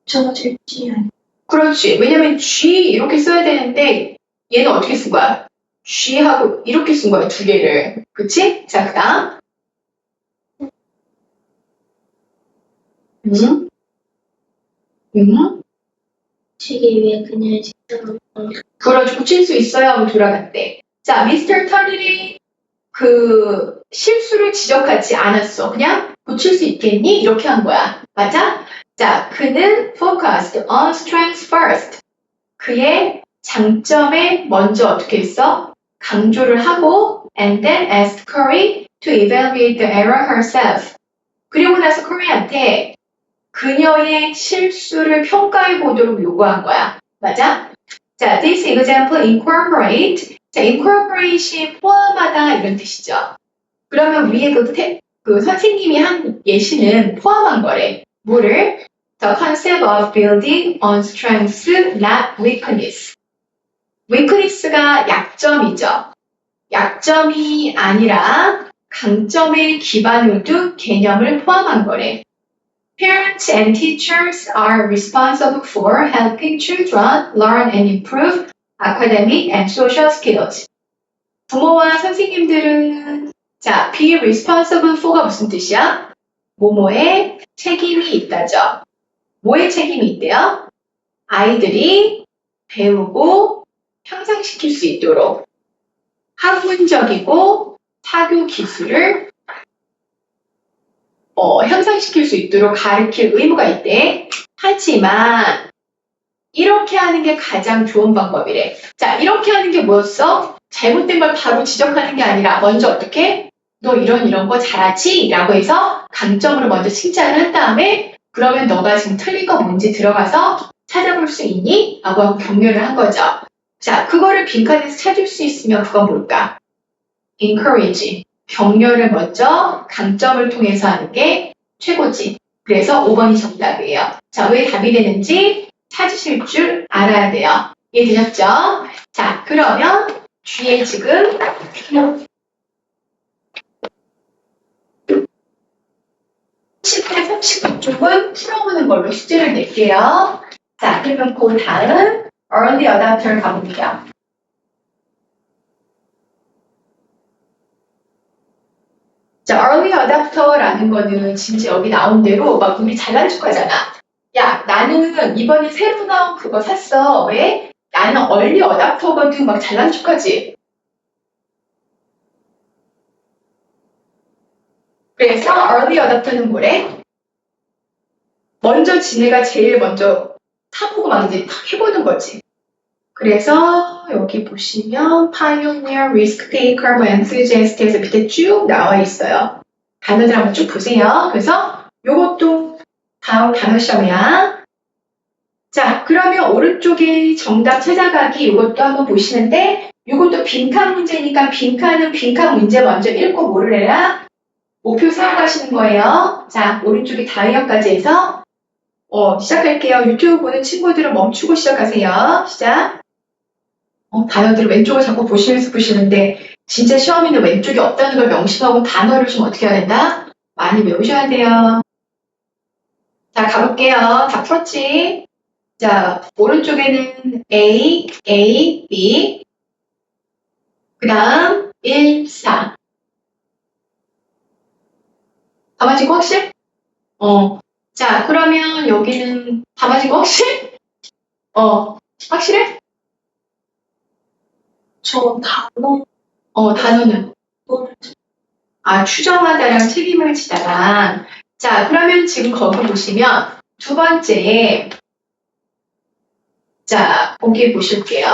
붙여질지 아니. 그렇지. 왜냐면 쥐 이렇게 써야 되는데 얘는 어떻게 쓴 거야? 쥐하고 이렇게 쓴 거야. 두 개를. 그치? 자, 그 다음. 음? 음? 치기 위해 그녀의 직장을 그렇죠. 고칠 수 있어요 하고 돌아갔대. 자, 미스터 터널이 그 실수를 지적하지 않았어. 그냥 고칠 수 있겠니? 이렇게 한 거야. 맞아? 자, 그는 focused on strengths first. 그의 장점에 먼저 어떻게 했어? 강조를 하고 and then asked Curry to evaluate the error herself. 그리고 나서 커리한테 그녀의 실수를 평가해 보도록 요구한 거야. 맞아? 자, this example incorporate. 자, incorporate이 포함하다 이런 뜻이죠. 그러면 위에 그 선생님이 한 예시는 포함한 거래. 뭐를? The concept of building on strengths, not weakness. weakness가 약점이죠. 약점이 아니라 강점에 기반을 둔 개념을 포함한 거래. Parents and teachers are responsible for helping children learn and improve academic and social skills. 부모와 선생님들은 자, be responsible for가 무슨 뜻이야? 뭐뭐에 책임이 있다죠. 뭐에 책임이 있대요? 아이들이 배우고 향상시킬 수 있도록 학문적이고 사교 기술을 향상시킬 수 있도록 가르칠 의무가 있대. 하지만 이렇게 하는 게 가장 좋은 방법이래. 자, 이렇게 하는 게 뭐였어? 잘못된 걸 바로 지적하는 게 아니라 먼저 어떻게? 너 이런 거 잘하지? 라고 해서 강점으로 먼저 칭찬을 한 다음에 그러면 너가 지금 틀린 거 뭔지 들어가서 찾아볼 수 있니? 라고 하고 격려를 한 거죠. 자, 그거를 빈칸에서 찾을 수 있으면 그건 뭘까? encourage. 격려를 먼저 강점을 통해서 하는 게 최고지. 그래서 5번이 정답이에요. 자, 왜 답이 되는지 찾으실 줄 알아야 돼요. 이해되셨죠? 자, 그러면 뒤에 지금 10대 39쪽은 풀어보는 걸로 숙제를 낼게요. 자, 그러면 그 다음 early adopter 가볼게요. 자, early adopter라는 거는 진짜 여기 나온 대로 막 우리 잘난 척하잖아. 야, 나는 이번에 새로 나온 그거 샀어. 왜? 나는 early adopter거든. 막 잘난 척하지. 그래서 early adopter는 뭐래? 먼저 지네가 제일 먼저 타보고 막 이제 탁 해보는 거지. 그래서 여기 보시면 pioneer, risk taker, 뭐 enthusiast에서 밑에 쭉 나와 있어요. 단어들 한번 쭉 보세요. 그래서 요것도 다음 단어 시험이야. 자, 그러면 오른쪽에 정답 찾아가기 요것도 한번 보시는데 요것도 빈칸 문제니까 빈칸은 빈칸 문제 먼저 읽고 뭐를 해라? 목표 세워가시는 거예요. 자, 오른쪽에 다이어까지 해서 시작할게요. 유튜브 보는 친구들은 멈추고 시작하세요. 시작. 단어들을 왼쪽을 자꾸 보시면서 보시는데 진짜 시험에는 왼쪽이 없다는 걸 명심하고 단어를 좀 어떻게 해야 된다? 많이 외우셔야 돼요. 자, 가볼게요. 다 풀었지? 자, 오른쪽에는 A, A, B 그 다음 1, 4 다 맞은 거 확실? 자, 그러면 여기는 다 맞은 거 확실? 확실해? 저 단어 단어는? 뭘 추정하다랑 책임을 지다랑. 자, 그러면 지금 거기 보시면 두 번째. 자, 거기 보실게요.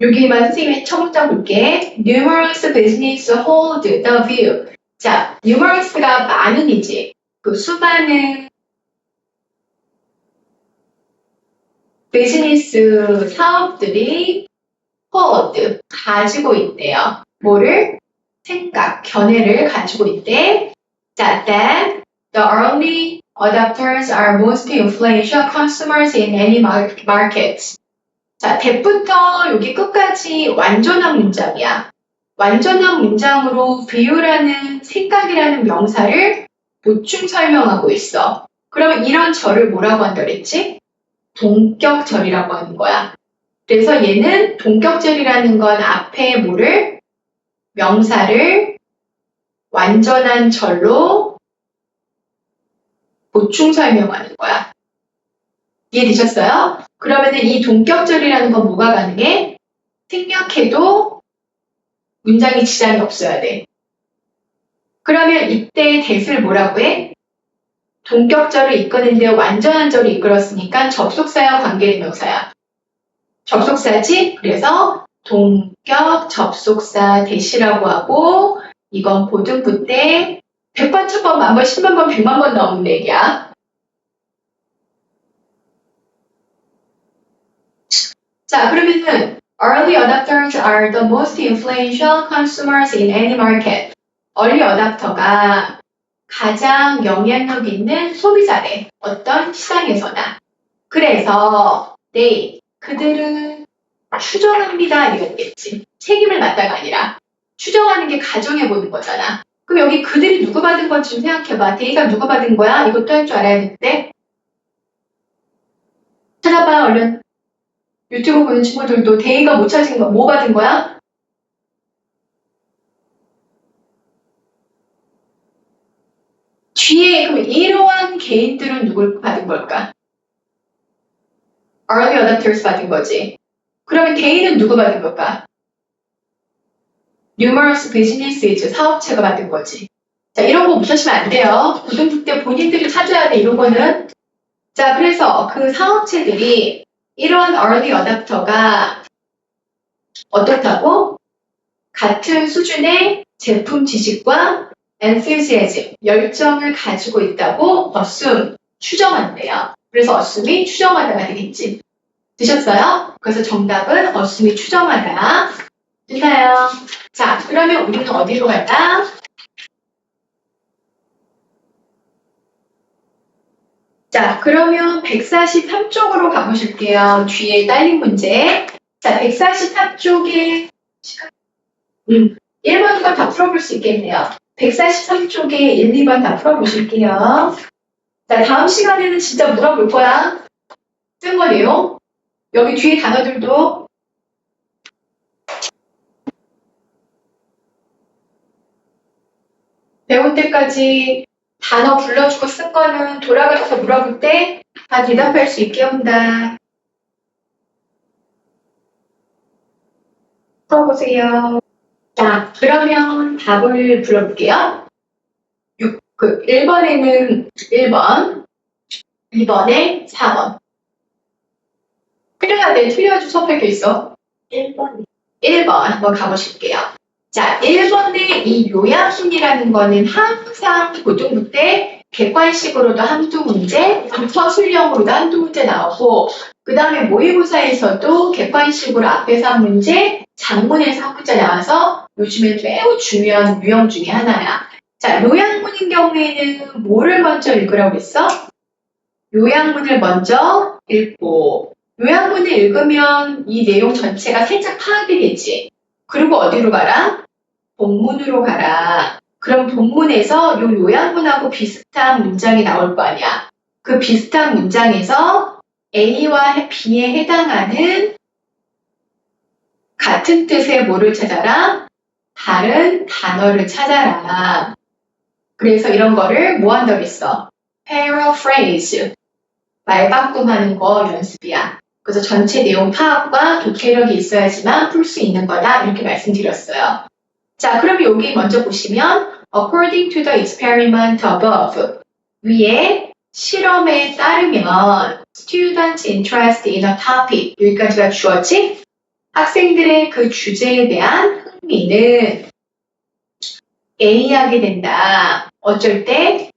여기만 선생님의 첫 문장 볼게. Numerous business hold the view. 자, numerous가 많은이지. 그 수많은 비즈니스 사업들이 hold, 가지고 있대요. 뭐를? 생각, 견해를 가지고 있대. 자, that the early adopters are most influential consumers in any market. 자, 대부터 여기 끝까지 완전한 문장이야. 완전한 문장으로 비유라는 생각이라는 명사를 보충 설명하고 있어. 그러면 이런 절을 뭐라고 한다 그랬지? 동격절이라고 하는 거야. 그래서 얘는 동격절이라는 건 앞에 뭐를? 명사를 완전한 절로 보충 설명하는 거야. 이해되셨어요? 그러면은 이 동격절이라는 건 뭐가 가능해? 생략해도 문장에 지장이 없어야 돼. 그러면 이때 that을 뭐라고 해? 동격절을 이끄는데 완전한 절을 이끌었으니까 접속사야 관계대명사야? 접속사지? 그래서 동격 접속사 that이라고 하고 이건 보등부 때 100번, 1000번, 만번, 10만 번, 100만 번 나오는 얘기야. 자, 그러면은 early adopters are the most influential consumers in any market. early adopter가 가장 영향력 있는 소비자래. 어떤 시장에서나. 그래서 그들은 추정합니다 이랬겠지. 책임을 맡다가 아니라 추정하는 게 가정해보는 거잖아. 그럼 여기 그들이 누구 받은 건지 좀 생각해봐. 데이가 누구 받은 거야? 이것도 할 줄 알아야 되는데. 찾아봐 얼른. 유튜브 보는 친구들도 데이가 못 찾은 거, 뭐 받은 거야? 뒤에 그럼 이러한 개인들은 누굴 받은 걸까? early adopters 받은 거지. 그러면 데이는 누구 받은 걸까? numerous businesses, 사업체가 받은 거지. 자, 이런 거 묻히시면 안 돼요. 고등부 때 본인들이 찾아야 돼, 이런 거는. 자, 그래서 그 사업체들이 이런 early adopter가 어떻다고? 같은 수준의 제품 지식과 enthusiasm, 열정을 가지고 있다고 assume, 추정한대요. 그래서 assume이 추정하다가 되겠지. 드셨어요? 그래서 정답은 assume이 추정하다. 됐나요? 자, 그러면 우리는 어디로 갈까? 자, 그러면 143쪽으로 가보실게요. 뒤에 딸린 문제. 자, 143쪽에 1번 건 다 풀어볼 수 있겠네요. 143쪽에 1, 2번 다 풀어보실게요. 자, 다음 시간에는 진짜 물어볼 거야. 쓴 거 내용. 여기 뒤에 단어들도 배울 때까지 단어 불러주고 쓴 거는 돌아가서 물어볼 때 다 대답할 수 있게 한다. 풀어보세요. 자, 그러면 답을 불러볼게요. 1번에는 1번, 2번에 4번. 틀려야 돼. 틀려야지 수업할 게 있어. 1번. 1번 한번 가보실게요. 자, 1번의 이 요약문이라는 거는 항상 고등부 때 객관식으로도 한두 문제, 서술형으로도 한두 문제 나오고 그 다음에 모의고사에서도 객관식으로 앞에서 한 문제, 장문에서 한 문제 나와서 요즘엔 매우 중요한 유형 중에 하나야. 자, 요약문인 경우에는 뭐를 먼저 읽으라고 했어? 요약문을 먼저 읽고 요약문을 읽으면 이 내용 전체가 살짝 파악이 되지. 그리고 어디로 가라? 본문으로 가라. 그럼 본문에서 요 요약문하고 비슷한 문장이 나올 거 아니야. 그 비슷한 문장에서 A와 B에 해당하는 같은 뜻의 뭐를 찾아라? 다른 단어를 찾아라. 그래서 이런 거를 뭐 한다고 했어? paraphrase. 말바꿈하는 거 연습이야. 그래서 전체 내용 파악과 독해력이 있어야지만 풀 수 있는 거다. 이렇게 말씀드렸어요. 자, 그럼 여기 먼저 보시면 according to the experiment above 위에 실험에 따르면 students interest in a topic 여기까지가 주어지 학생들의 그 주제에 대한 흥미는 A하게 된다. 어쩔 때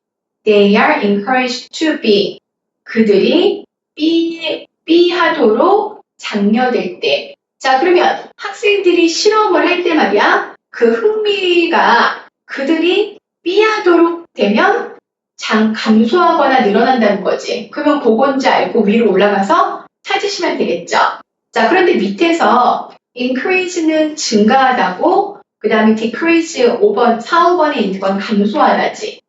they are encouraged to be 그들이 B 하도록 장려될 때. 자, 그러면 학생들이 실험을 할 때 말이야. 그 흥미가 그들이 B 하도록 되면 감소하거나 늘어난다는 거지. 그러면 그건지 알고 위로 올라가서 찾으시면 되겠죠. 자, 그런데 밑에서 increase는 증가하다고 그 다음에 decrease 5번, 4, 5번에 있는 건 감소하다지.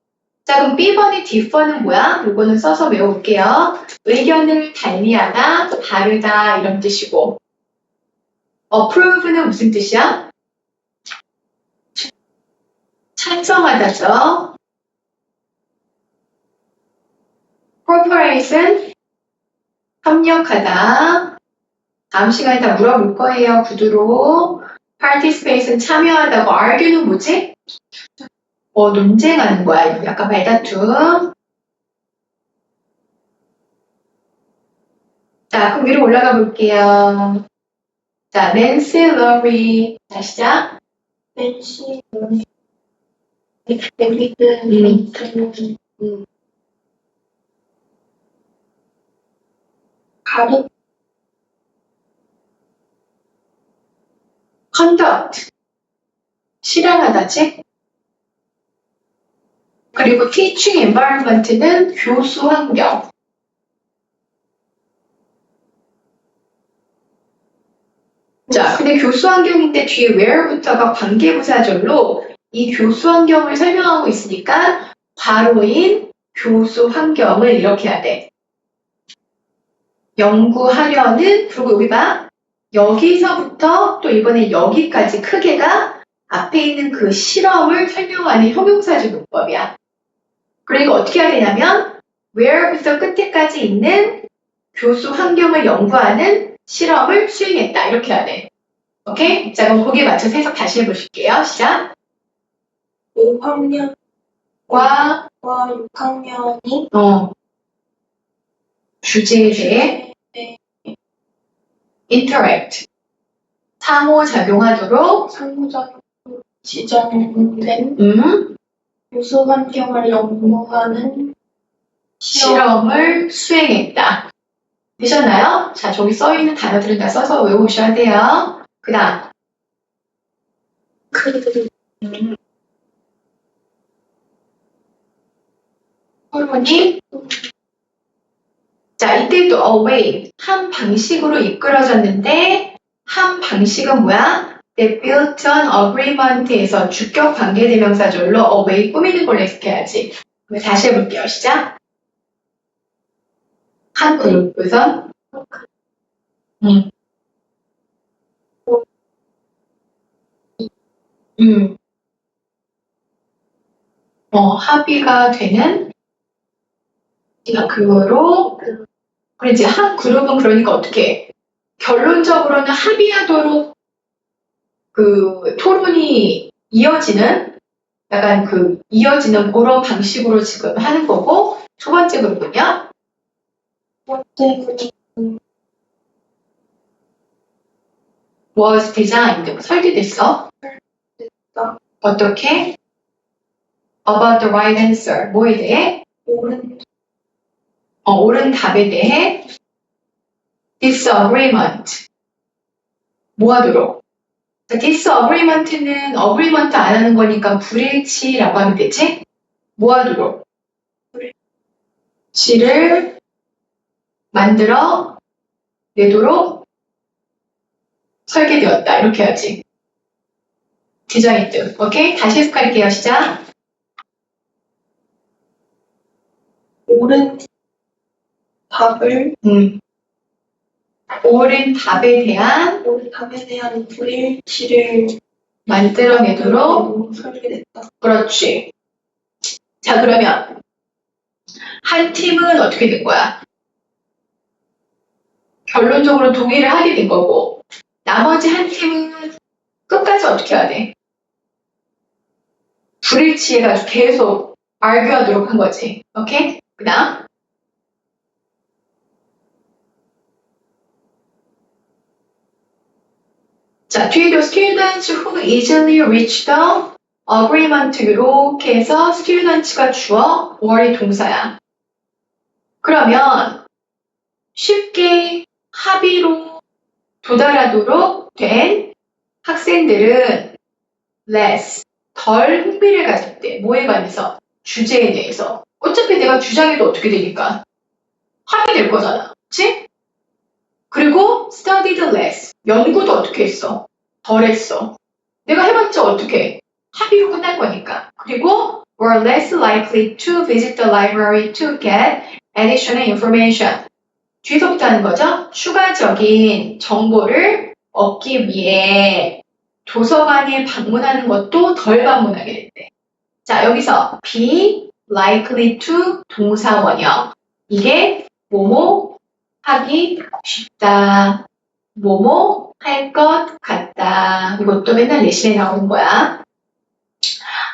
자, 그럼 B번의 differ는 뭐야? 요거는 써서 외워볼게요. 의견을 달리하다, 다르다 이런 뜻이고 approve는 무슨 뜻이야? 찬성하다죠. cooperation, 협력하다. 다음 시간에 다 물어볼 거예요, 구두로. participate는 참여하다고, argue는 뭐지? 논쟁하는 거야. 약간 말다툼. 자, 그럼 위로 올라가 볼게요. 자, Nancy, Lori. 자, 시작. 낸시, 데이비드, 가르, conduct. 실행하다지. 그리고 teaching environment는 교수 환경. 자, 근데 교수 환경인데 뒤에 where부터가 관계부사절로 이 교수 환경을 설명하고 있으니까 괄호인 교수 환경을 이렇게 해야 돼. 연구하려는, 그리고 여기 봐. 여기서부터 또 이번에 여기까지 크게가 앞에 있는 그 실험을 설명하는 형용사적 문법이야. 그러니까 어떻게 해야 되냐면 where부터 끝에까지 있는 교수 환경을 연구하는 실험을 수행했다. 이렇게 해야 돼. 오케이? 자, 그럼 거기에 맞춰서 해석 다시 해보실게요. 시작. 5학년과 과, 6학년이 주제에 대해 interact, 상호작용하도록 상호작용 지정된 교수 환경을 연구하는 실험을 수행했다. 되셨나요? 자, 저기 써있는 단어들은 다 써서 외우셔야 돼요. 그 다음. 그들이 할머니. 자, 이때 또 away, 한 방식으로 이끌어졌는데 한 방식은 뭐야? They built an agreement에서 주격 관계대명사절로 away 꾸미는 걸로 해석해야지. 그럼 다시 해볼게요. 시작. 한 그룹에서 합의가 되는 그거로 그렇지. 한 그룹은 그러니까 어떻게 해? 결론적으로는 합의하도록 그 토론이 이어지는 약간 그 이어지는 그런 방식으로 지금 하는 거고 두 번째 그룹은요? was designed 설계됐어. 어떻게? About the right answer. 뭐에 대해? 옳은 답에 대해 disagreement. 뭐 하도록? disagreement는 agreement 안 하는 거니까 불일치라고 하면 되지? 뭐 하도록? 불일치를 만들어 내도록 설계되었다. 이렇게 해야지. 디자인드. 오케이? 다시 해석할게요. 시작. 옳은 답을 옳은 답에 대한 불일치를 만들어내도록 설계됐다. 그렇지. 자, 그러면 한 팀은 어떻게 된 거야? 결론적으로 동의를 하게 된 거고 나머지 한 팀은 끝까지 어떻게 해야 돼? 불일치해가지고 계속 argue하도록 한 거지. 오케이? 그 다음 자, 뒤에도 students who easily reach the agreement 이렇게 해서 students가 주어, were이 동사야. 그러면 쉽게 합의로 도달하도록 된 학생들은 less, 덜 흥미를 가졌대. 뭐에 관해서? 주제에 대해서. 어차피 내가 주장해도 어떻게 되니까? 합의될 거잖아. 그치? 그리고 studied less, 연구도 어떻게 했어? 덜 했어. 내가 해봤자 어떻게 해? 합의로 끝날 거니까. 그리고 were less likely to visit the library to get additional information. 뒤에서부터 하는 거죠. 추가적인 정보를 얻기 위해 도서관에 방문하는 것도 덜 방문하게 됐대. 자, 여기서 be likely to 동사원형. 이게 뭐뭐 하기 쉽다. 뭐뭐 할 것 같다. 이것도 맨날 내신에 나오는 거야.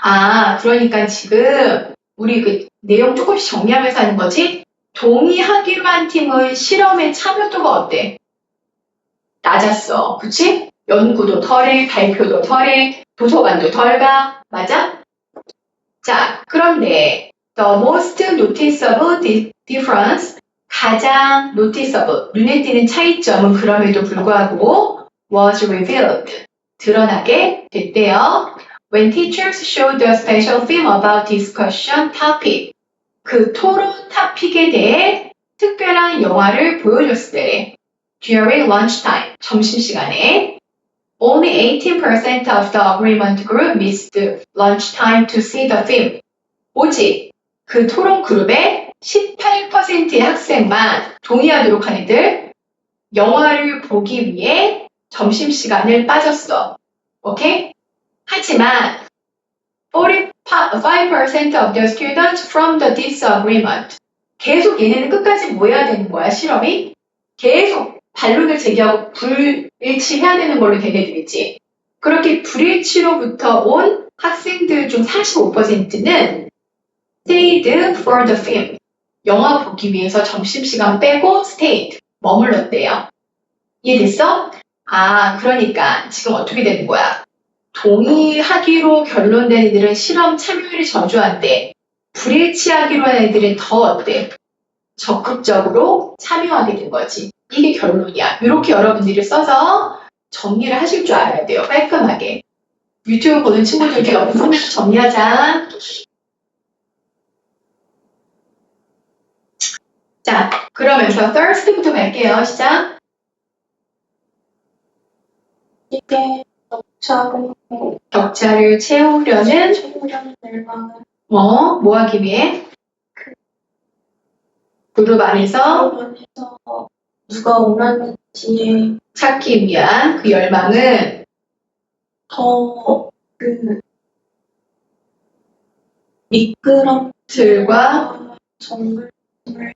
아, 그러니까 지금 우리 그 내용 조금씩 정리하면서 하는 거지? 동의하기로 한 팀은 실험의 참여도가 어때? 낮았어. 그치? 연구도 덜해, 발표도 덜해, 도서관도 덜 가. 맞아? 자, 그런데 the most noticeable difference, 가장 noticeable, 눈에 띄는 차이점은 그럼에도 불구하고 was revealed, 드러나게 됐대요. When teachers showed a special film about discussion topic, 그 토론 토픽에 대해 특별한 영화를 보여줬을 때 during lunchtime, 점심시간에 only 18% of the agreement group missed lunchtime to see the film. 오직 그 토론 그룹의 18%의 학생만 동의하도록 한 애들 영화를 보기 위해 점심시간을 빠졌어. 오케이? 하지만 45% of the students from the disagreement. 계속 얘네는 끝까지 뭐 해야 되는 거야, 실험이? 계속 반론을 제기하고 불일치해야 되는 걸로 된 애들이지. 그렇게 불일치로부터 온 학생들 중 45%는 stayed for the film. 영화 보기 위해서 점심시간 빼고 stayed, 머물렀대요. 이해됐어? 아, 그러니까 지금 어떻게 되는 거야? 동의하기로 결론된 애들은 실험 참여율이 저조한데 불일치하기로 한 애들은 더 어때? 적극적으로 참여하게 된 거지. 이게 결론이야. 이렇게 여러분들이 써서 정리를 하실 줄 알아야 돼요. 깔끔하게. 유튜브 보는 친구들께 영상 정리하자. 자, 그러면서 Thursday부터 갈게요. 시작. 이게 격차를 채우려는 열망을 뭐 하기 위해? 그룹 안에서 누가 원하는지 찾기 위한 그 열망은 더 미끄럼틀과 들과 정글을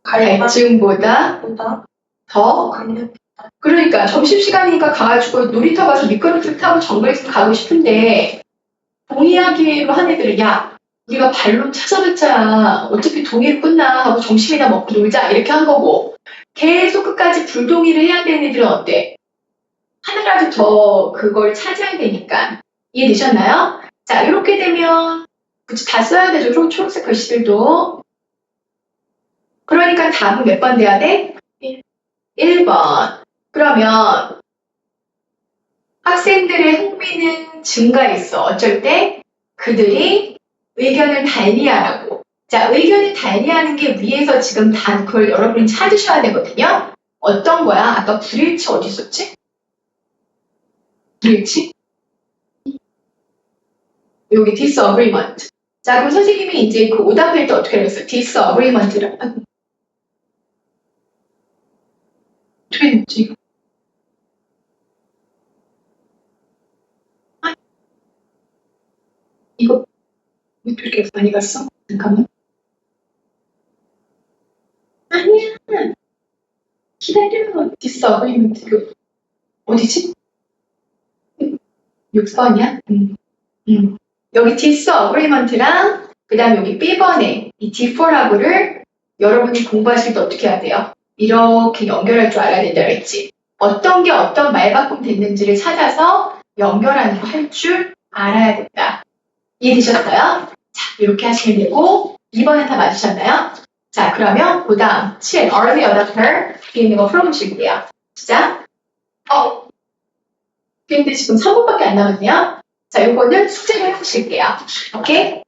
갈증보다 보다 더 강력. 그러니까 점심시간이니까 가가지고 놀이터 가서 미끄럼틀 타고 정글에서 가고 싶은데 동의하기로 한 애들은 야 우리가 반론 찾아봤자 어차피 동의로 끝나 하고 점심이나 먹고 놀자 이렇게 한 거고 계속 끝까지 불동의를 해야 되는 애들은 어때? 하나라도 더 그걸 차지해야 되니까 이해되셨나요? 자 이렇게 되면 그치 다 써야 되죠. 초록색 글씨들도. 그러니까 답은 몇 번 돼야 돼? 1번. 그러면 학생들의 흥미는 증가했어. 어쩔 때? 그들이 의견을 달리하라고. 자, 의견을 달리하는 게 위에서 지금 그걸 여러분이 찾으셔야 되거든요. 어떤 거야? 아까 불일치 어디 있었지? 불일치? 여기 disagreement. 자, 그럼 선생님이 이제 그 오답할 때 어떻게 했어요? disagreement를. 어떻게 했지? 이거 왜 이렇게 많이 갔어? 잠깐만. 아니야. 기다려. disagreement. 어디지? 6번이야? 여기 disagreement랑 그 다음에 여기 B번에 이 D4하고를 여러분이 공부하실 때 어떻게 해야 돼요? 이렇게 연결할 줄 알아야 된다 그랬지. 어떤 게 어떤 말바꿈 됐는지를 찾아서 연결하는 거 할 줄 알아야 된다. 이해되셨어요? 자, 이렇게 하시면 되고 2번은 다 맞으셨나요? 자, 그러면 그 다음 7. Early adopter 뒤에 있는 거 풀어보실게요. 시작. 근데 지금 3번밖에 안 남았네요. 자, 요거는 숙제로 해보실게요. 오케이?